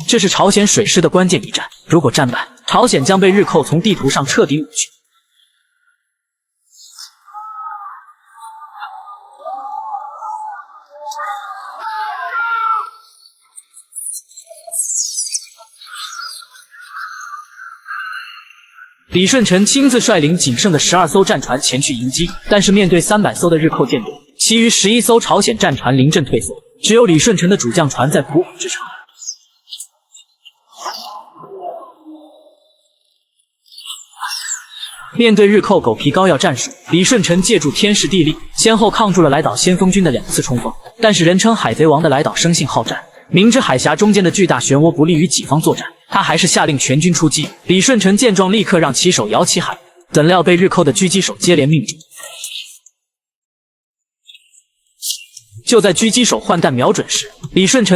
这是朝鲜水师的关键一战，如果战败，朝鲜将被日寇从地图上彻底抹去。李舜臣亲自率领仅剩的12艘战船前去迎击，但是面对300艘的日寇舰队，其余11艘朝鲜战船临阵退缩，只有李舜臣的主将船在苦苦支撑。面对日寇狗皮膏药战术，李舜臣借助天时地利，先后抗住了来岛先锋军的2次冲锋。但是人称海贼王的来岛生性好战，明知海峡中间的巨大漩涡不利于己方作战，他还是下令全军出击。李舜臣见状，立刻让旗手摇旗喊，怎料被日寇的狙击手接连命中。就在狙击手换弹瞄准时，李舜臣